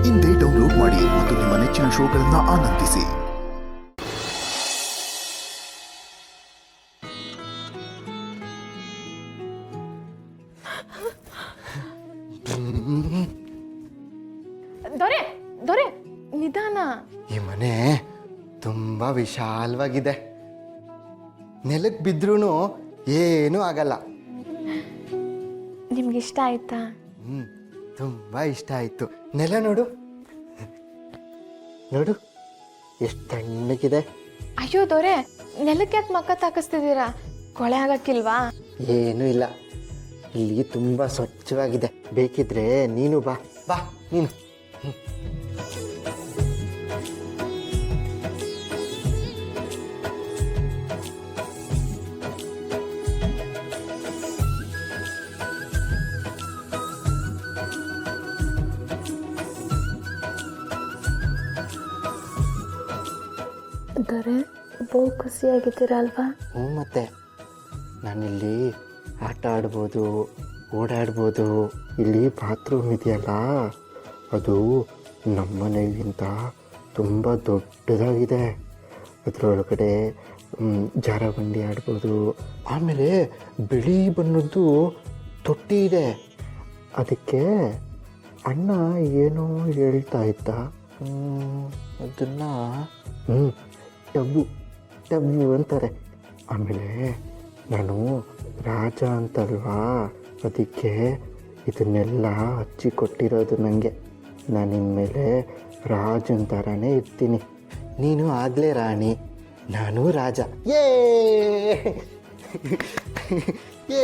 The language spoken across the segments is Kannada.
ಇಂದೇ ಡೌನ್ಲೋಡ್ ಮಾಡಿ ಮತ್ತು ನಿಮ್ಮ ನೆಚ್ಚಿನ ಶೋಗಳನ್ನು ಆನಂದಿಸಿ. ದೊರೆ ದೊರೆ ನಿಧಾನ. ಈ ಮನೆ ತುಂಬಾ ವಿಶಾಲವಾಗಿದೆ. ನೆಲಕ್ಕೆ ಬಿದ್ರೂ ಏನೂ ಆಗಲ್ಲ. ನಿಮ್ಗಿಷ್ಟ ಆಯ್ತಾ? ತುಂಬಾ ಇಷ್ಟ ಆಯ್ತು. ನೆಲ ನೋಡು ನೋಡು ಎಷ್ಟು ತಣ್ಣಗಿದೆ. ಅಯ್ಯೋ ದೊರೆ, ನೆಲಕ್ಕೆ ಯಾಕೆ ಮಕ್ಕ ತಾಕಿಸ್ತಿದ್ದೀರಾ? ಕೊಳೆ ಆಗಕ್ಕಿಲ್ವಾ? ಏನೂ ಇಲ್ಲ, ಇಲ್ಲಿ ತುಂಬಾ ಸ್ವಚ್ಛವಾಗಿದೆ. ಬೇಕಿದ್ರೆ ನೀನು ಬಾ ಬಾ ನೀನು. ದೊರೆ, ಬಹು ಖುಷಿಯಾಗಿದ್ದೀರಾ ಅಲ್ವಾ? ಮತ್ತೆ ನಾನಿಲ್ಲಿ ಆಟ ಆಡ್ಬೋದು, ಓಡಾಡ್ಬೋದು. ಇಲ್ಲಿ ಬಾತ್ರೂಮ್ ಇದೆಯಲ್ಲ, ಅದು ನಮ್ಮನೆಗಿಂತ ತುಂಬ ದೊಡ್ಡದಾಗಿದೆ. ಅದರೊಳಗಡೆ ಜಾರಬಂಡಿ ಆಡ್ಬೋದು. ಆಮೇಲೆ ಬಿಳಿ ಬಣ್ಣದ್ದು ತೊಟ್ಟಿ ಇದೆ. ಅದಕ್ಕೆ ಅಣ್ಣ ಏನೋ ಹೇಳ್ತಾ ಇದ್ದ, ಅದನ್ನು ಟಬ್ಬು ಅಂತಾರೆ. ಆಮೇಲೆ ನಾನು ರಾಜ ಅಂತಲ್ವಾ, ಅದಕ್ಕೆ ಇದನ್ನೆಲ್ಲ ಹಚ್ಚಿ ಕೊಟ್ಟಿರೋದು ನನಗೆ. ನಾನು ಇನ್ಮೇಲೆ ರಾಜನ ಥರನೇ ಇರ್ತೀನಿ. ನೀನು ಆಗಲೇ ರಾಣಿ, ನಾನು ರಾಜ. ಏ ಏ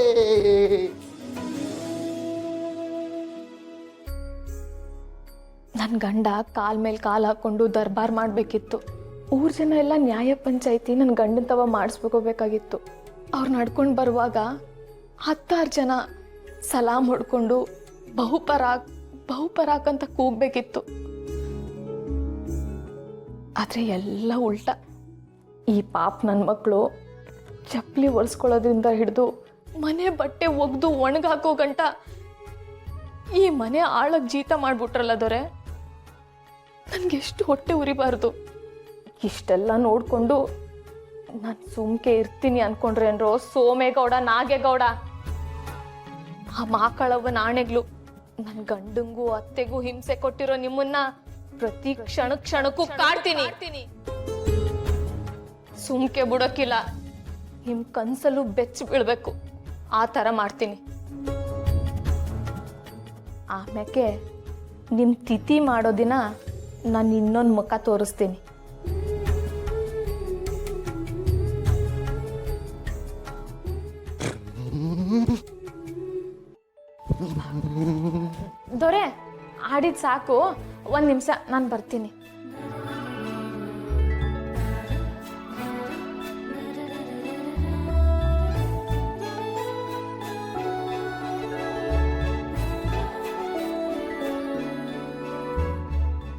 ನನ್ನ ಗಂಡ ಕಾಲ್ ಮೇಲೆ ಕಾಲು ಹಾಕ್ಕೊಂಡು ದರ್ಬಾರ್ ಮಾಡಬೇಕಿತ್ತು. ಊರ್ ಜನ ಎಲ್ಲ ನ್ಯಾಯ ಪಂಚಾಯಿತಿ ನನ್ನ ಗಂಡನ ತವ ಮಾಡಿಸ್ಕೋಬೇಕಾಗಿತ್ತು. ಅವ್ರು ನಡ್ಕೊಂಡು ಬರುವಾಗ 10 ಜನ ಸಲಾಮ್ ಹೊಡ್ಕೊಂಡು ಬಹುಪರಾಕ್ ಅಂತ ಕೂಗ್ಬೇಕಿತ್ತು. ಆದರೆ ಎಲ್ಲ ಉಲ್ಟಾ. ಈ ಪಾಪ ನನ್ನ ಮಕ್ಕಳು ಚಪ್ಪಲಿ ಒರೆಸ್ಕೊಳ್ಳೋದ್ರಿಂದ ಹಿಡಿದು ಮನೆ ಬಟ್ಟೆ ಒಗ್ದು ಒಣಗಾಕೋ ಗಂಟ ಈ ಮನೆ ಆಳಕ್ಕೆ ಜೀತ ಮಾಡಿಬಿಟ್ರಲ್ಲ ದೊರೆ. ನನಗೆಷ್ಟು ಹೊಟ್ಟೆ ಉರಿಬಾರ್ದು. ಇಷ್ಟೆಲ್ಲ ನೋಡಿಕೊಂಡು ನಾನು ಸುಮ್ಕೆ ಇರ್ತೀನಿ ಅನ್ಕೊಂಡ್ರೆ ಅನ್ರೋ ಸೋಮೇಗೌಡ, ನಾಗೇಗೌಡ, ಆ ಮಾಕಳವ್ವನ ಆಣೆಗ್ಲು ನನ್ನ ಗಂಡಂಗೂ ಅತ್ತೆಗೂ ಹಿಂಸೆ ಕೊಟ್ಟಿರೋ ನಿಮ್ಮನ್ನ ಪ್ರತಿ ಕ್ಷಣಕ್ಕೂ ಕಾಡ್ತೀನಿ. ಸುಮ್ಕೆ ಬಿಡೋಕ್ಕಿಲ್ಲ. ನಿಮ್ ಕನ್ಸಲ್ಲೂ ಬೆಚ್ಚ ಬೀಳ್ಬೇಕು, ಆ ಥರ ಮಾಡ್ತೀನಿ. ಆಮ್ಯಾಕೆ ನಿಮ್ಮ ತಿಥಿ ಮಾಡೋ ದಿನ ನಾನು ಇನ್ನೊಂದು ಮುಖ ತೋರಿಸ್ತೀನಿ. ದೊರೆ, ಆಡಿದ್ ಸಾಕು, 1 ನಿಮಿಷ ನಾನು ಬರ್ತೀನಿ.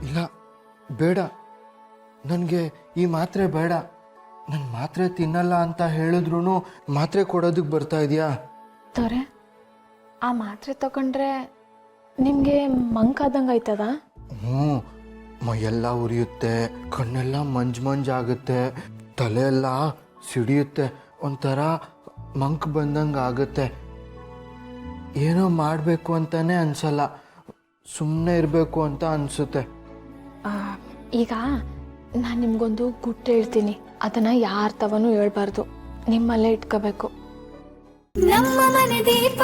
ಇಲ್ಲ, ಬೇಡ, ನನಗೆ ಈ ಮಾತ್ರೆ ಬೇಡ. ನಾನು ಮಾತ್ರೆ ತಿನ್ನಲ್ಲ ಅಂತ ಹೇಳಿದ್ರು ಮಾತ್ರೆ ಕೊಡೋದಕ್ಕೆ ಬರ್ತಾ ಇದೆಯಾ? ದೊರೆ, ಆ ಮಾತ್ರೆ ತಗೊಂಡ್ರೆ ನಿಮಗೆ ಮಂಕಾದಂಗೆ ಆಯ್ತದ? ಮೈಯೆಲ್ಲ ಉರಿಯುತ್ತೆ, ಕಣ್ಣೆಲ್ಲ ಮಂಜಾಗುತ್ತೆ, ತಲೆ ಎಲ್ಲ ಸಿಡಿಯುತ್ತೆ, ಒಂಥರ ಮಂಕ್ ಬಂದಂಗೆ ಆಗುತ್ತೆ. ಏನೋ ಮಾಡಬೇಕು ಅಂತಾನೆ ಅನ್ಸಲ್ಲ, ಸುಮ್ಮನೆ ಇರಬೇಕು ಅಂತ ಅನಿಸುತ್ತೆ. ಈಗ ನಾನು ನಿಮ್ಗೊಂದು ಗುಟ್ಟು ಹೇಳ್ತೀನಿ. ಅದನ್ನು ಯಾರ ತವನೂ ಹೇಳ್ಬಾರ್ದು, ನಿಮ್ಮಲ್ಲೇ ಇಟ್ಕೋಬೇಕು. ನಮ್ಮ ಮನೆ ದೀಪ